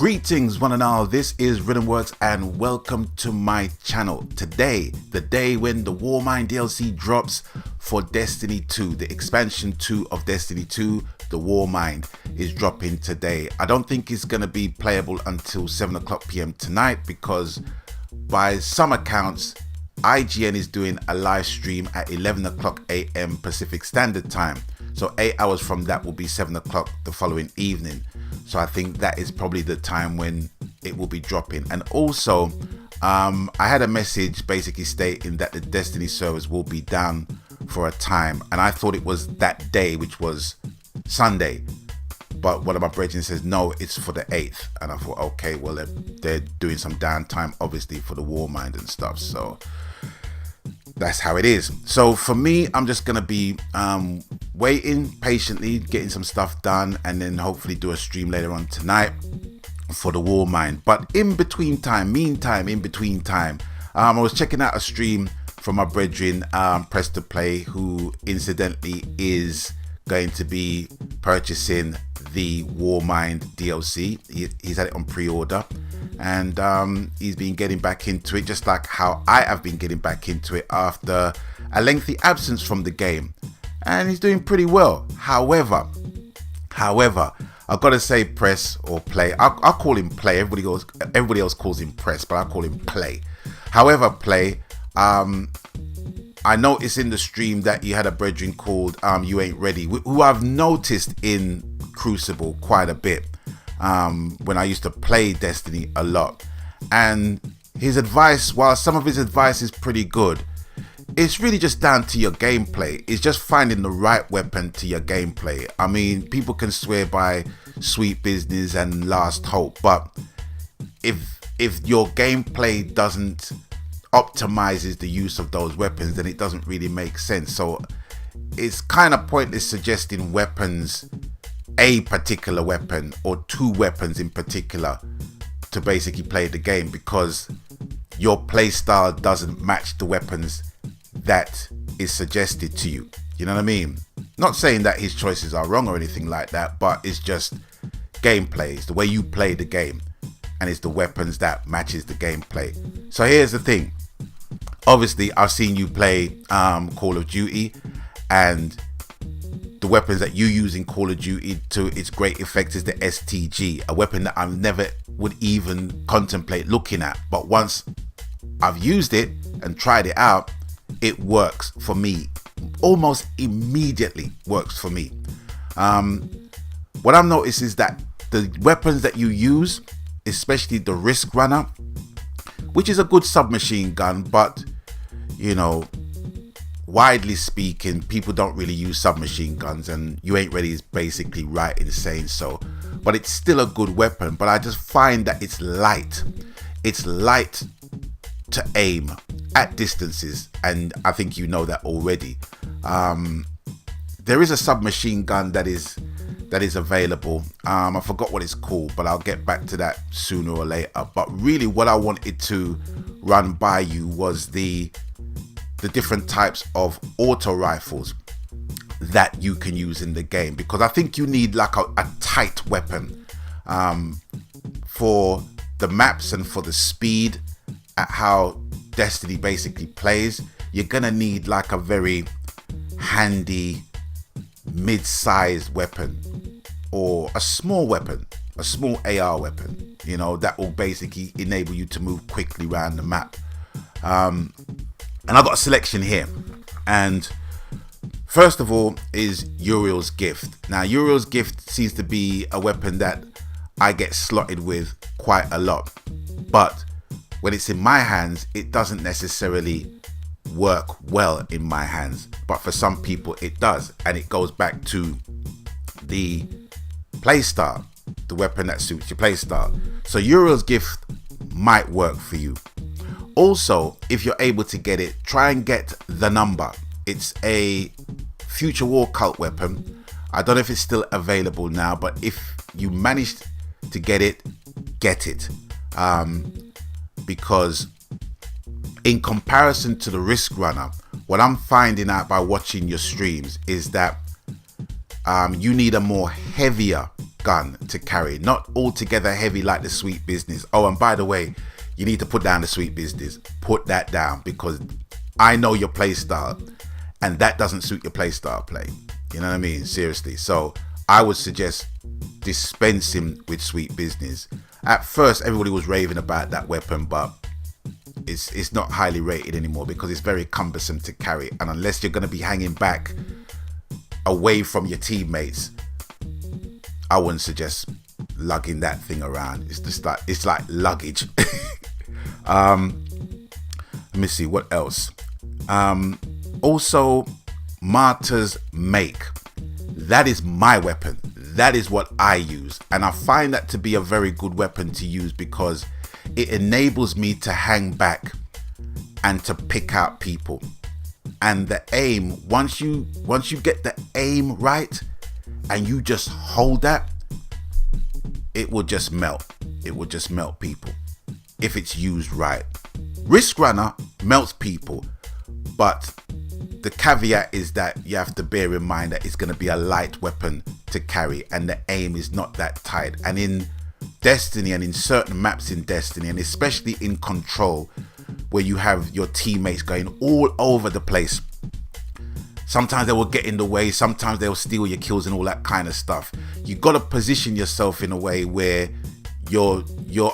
Greetings one and all, this is Rhythmworks and welcome to my channel. Today, the day when the Warmind DLC drops for Destiny 2, the expansion 2 of Destiny 2, the Warmind is dropping today. I don't think it's going to be playable until 7 o'clock PM tonight because by some accounts, IGN is doing a live stream at 11 o'clock AM Pacific Standard Time. So 8 hours from that will be 7 o'clock the following evening. So I think that is probably the time when it will be dropping. And also, I had a message basically stating that the Destiny servers will be down for a time. And I thought it was that day, which was Sunday. But one of my brethren says, no, it's for the 8th. And I thought, okay, well, they're doing some downtime, obviously, for the Warmind and stuff. So that's how it is. So for me, I'm just going to be waiting patiently, getting some stuff done, and then hopefully do a stream later on tonight for the Warmind. But in between time, I was checking out a stream from my brethren, Press to Play, who incidentally is going to be purchasing the Warmind DLC. He's had it on pre-order, and he's been getting back into it just like how I have been getting back into it after a lengthy absence from the game, and he's doing pretty well. However, I've got to say, Press or Play, I'll call him Play. Everybody else calls him Press, but I call him Play. However, Play, I noticed in the stream that you had a brethren called You Ain't Ready, who I've noticed in Crucible quite a bit when I used to play Destiny a lot. And his advice, while some of his advice is pretty good, it's really just down to your gameplay. It's just finding the right weapon to your gameplay. I mean, people can swear by Sweet Business and Last Hope, but if your gameplay doesn't optimizes the use of those weapons, then it doesn't really make sense. So it's kind of pointless suggesting weapons, a particular weapon or two weapons in particular, to basically play the game, because your play style doesn't match the weapons that is suggested to you. You know what I mean? Not saying that his choices are wrong or anything like that, but it's just gameplay. It's the way you play the game, and it's the weapons that matches the gameplay. So here's the thing. Obviously, I've seen you play Call of Duty, and the weapons that you use in Call of Duty to its great effect is the STG, a weapon that I never would even contemplate looking at. But once I've used it and tried it out, it works for me. Almost immediately works for me. What I've noticed is that the weapons that you use, especially the Risk Runner, which is a good submachine gun, but you know, widely speaking, people don't really use submachine guns, and You Ain't Ready is basically right in saying so. But it's still a good weapon, but I just find that it's light. It's light to aim at distances, and I think you know that already. There is a submachine gun that is available. I forgot what it's called, but I'll get back to that sooner or later. But really what I wanted to run by you was the different types of auto rifles that you can use in the game, because I think you need like a tight weapon for the maps and for the speed at how Destiny basically plays. You're gonna need like a very handy mid-sized weapon, or a small weapon, a small AR weapon, you know, that will basically enable you to move quickly around the map. And I've got a selection here, and first of all is Uriel's Gift. Now Uriel's Gift seems to be a weapon that I get slotted with quite a lot, but when it's in my hands, it doesn't necessarily work well in my hands, but for some people it does, and it goes back to the playstyle, the weapon that suits your playstyle. So Uriel's Gift might work for you. Also, if you're able to get it, try and get the Number. It's a Future War cult weapon. I don't know if it's still available now, but if you managed to get it, get it. Because in comparison to the Risk Runner, what I'm finding out by watching your streams is that you need a more heavier gun to carry, not altogether heavy like the Sweet Business. Oh, and by the way, you need to put down the Sweet Business. Put that down, because I know your play style, and that doesn't suit your play style play. You know what I mean? Seriously. So I would suggest dispensing with Sweet Business. At first, everybody was raving about that weapon, but it's not highly rated anymore because it's very cumbersome to carry, and unless you're going to be hanging back away from your teammates, I wouldn't suggest lugging that thing around. It's just like, it's like luggage. Let me see what else. Also, Martyr's Make. That is my weapon. That is what I use, and I find that to be a very good weapon to use because it enables me to hang back and to pick out people. And the aim, once you get the aim right and you just hold that, it will just melt. It will just melt people if it's used right. Risk Runner melts people, but the caveat is that you have to bear in mind that it's going to be a light weapon to carry and the aim is not that tight. And in Destiny, and in certain maps in Destiny, and especially in Control, where you have your teammates going all over the place, sometimes they will get in the way, sometimes they'll steal your kills and all that kind of stuff. You got to position yourself in a way where you're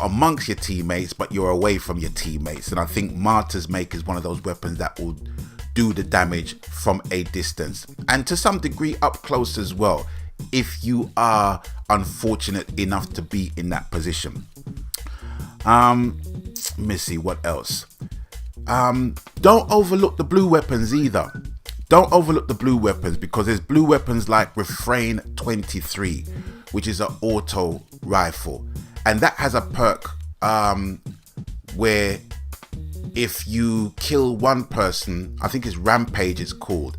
amongst your teammates, but you're away from your teammates. And I think Martyr's Make is one of those weapons that will do the damage from a distance, and to some degree up close as well, if you are unfortunate enough to be in that position. Let me see what else. Don't overlook the blue weapons either. Don't overlook the blue weapons, because there's blue weapons like Refrain 23, which is an auto rifle, and that has a perk where if you kill one person, I think it's Rampage it's called,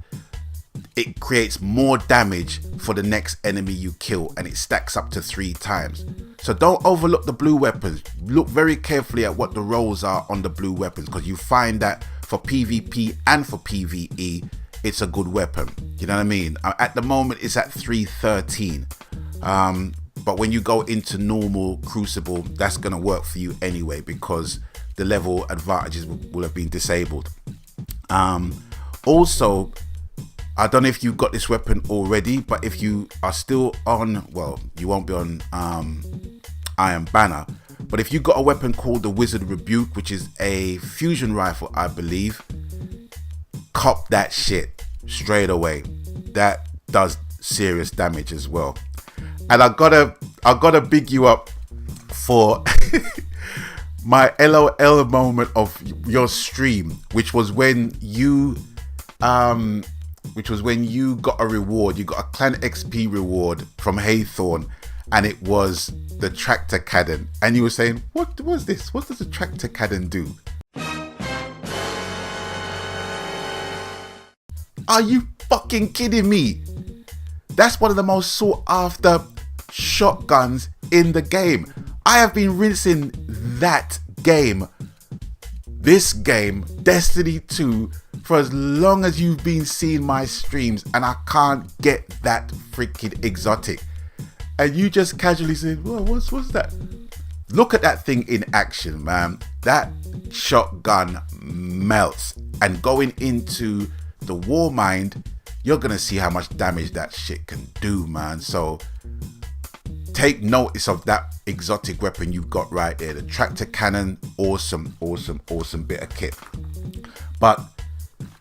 it creates more damage for the next enemy you kill, and it stacks up to 3 times. So don't overlook the blue weapons. Look very carefully at what the roles are on the blue weapons, because you find that for PvP and for PvE, it's a good weapon. You know what I mean? At the moment, it's at 313. But when you go into normal Crucible, that's going to work for you anyway, because the level advantages will have been disabled. Also, I don't know if you got this weapon already, but if you are still on, well, you won't be on Iron Banner, but if you got a weapon called the Wizard Rebuke, which is a fusion rifle, I believe, cop that shit straight away. That does serious damage as well. And I gotta big you up for my LOL moment of your stream, which was when you got a reward. You got a Clan XP reward from Haythorn, and it was the tractor cannon. And you were saying, what was this? What does the tractor cannon do? Are you fucking kidding me? That's one of the most sought after shotguns in the game. I have been rinsing that game, this game, Destiny 2, for as long as you've been seeing my streams, and I can't get that freaking exotic. And you just casually said, well, what's that? Look at that thing in action, man. That shotgun melts. And going into the Warmind, you're gonna see how much damage that shit can do, man. So take notice of that exotic weapon you've got right there, the tractor cannon. Awesome bit of kit. But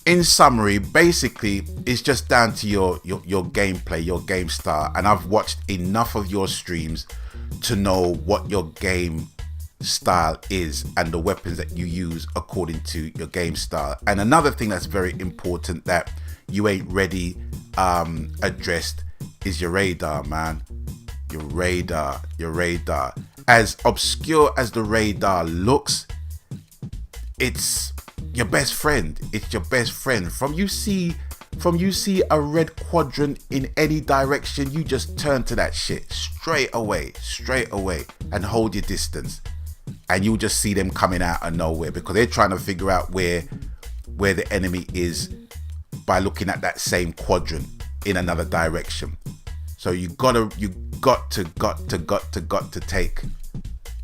in summary, basically, it's just down to your gameplay, your game style. And I've watched enough of your streams to know what your game style is and the weapons that you use according to your game style. And another thing that's very important that you ain't really addressed is your radar, man. Your radar. As obscure as the radar looks, it's your best friend. It's your best friend. From you see a red quadrant in any direction, you just turn to that shit straight away, and hold your distance. And you'll just see them coming out of nowhere, because they're trying to figure out where the enemy is by looking at that same quadrant in another direction. So you got to take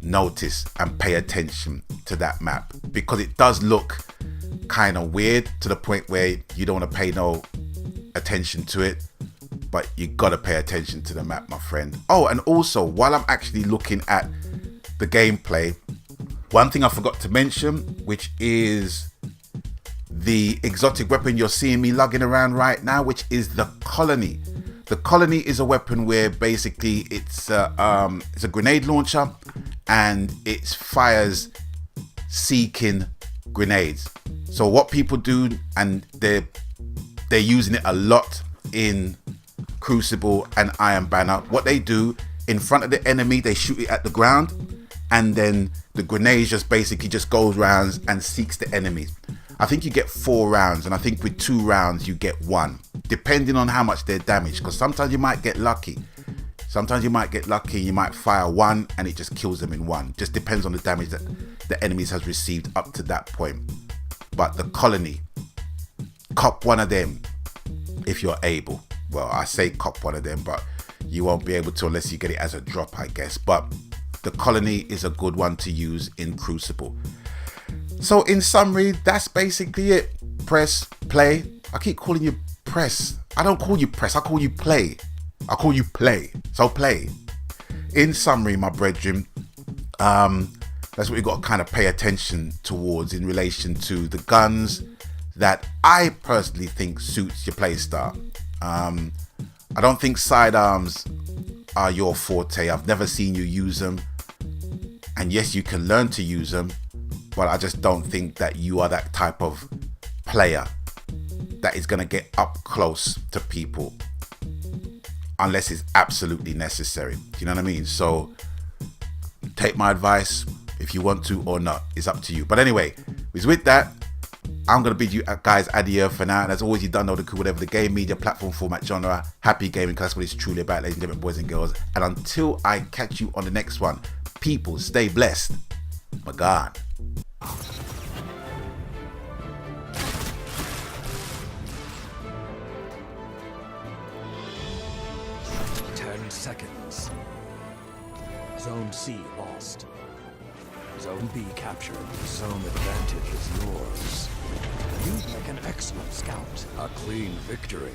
notice and pay attention to that map, because it does look kind of weird to the point where you don't want to pay no attention to it, but you got to pay attention to the map, my friend. Oh, and also, while I'm actually looking at the gameplay, one thing I forgot to mention, which is the exotic weapon you're seeing me lugging around right now, which is the Colony. The Colony is a weapon where basically it's a grenade launcher, and it fires seeking grenades. So what people do, and they're using it a lot in Crucible and Iron Banner, what they do, in front of the enemy, they shoot it at the ground, and then the grenade just basically just goes rounds and seeks the enemies. I think you get 4 rounds, and I think with 2 rounds you get 1, depending on how much they're damaged, because sometimes you might get lucky. You might fire 1 and it just kills them in 1. Just depends on the damage that the enemies has received up to that point. But the Colony, cop one of them if you're able. Well, I say cop one of them, but you won't be able to unless you get it as a drop, I guess. But the Colony is a good one to use in Crucible. So in summary, that's basically it. Press play. I keep calling you press. I don't call you press, I call you play. So play. In summary, my brethren, that's what you got to kind of pay attention towards in relation to the guns that I personally think suits your playstyle. I don't think sidearms are your forte. I've never seen you use them. And yes, you can learn to use them, but I just don't think that you are that type of player that is going to get up close to people unless it's absolutely necessary. Do you know what I mean? So take my advice if you want to or not. It's up to you. But anyway, with that, I'm going to bid you guys adieu for now. And as always, you don't know the cool, whatever the game, media, platform, format, genre, happy gaming, because that's what it's truly about, ladies and gentlemen, boys and girls. And until I catch you on the next one, people, stay blessed. My God. 10 seconds. Zone C lost. Zone B captured. Zone advantage is yours. You make an excellent scout. A clean victory.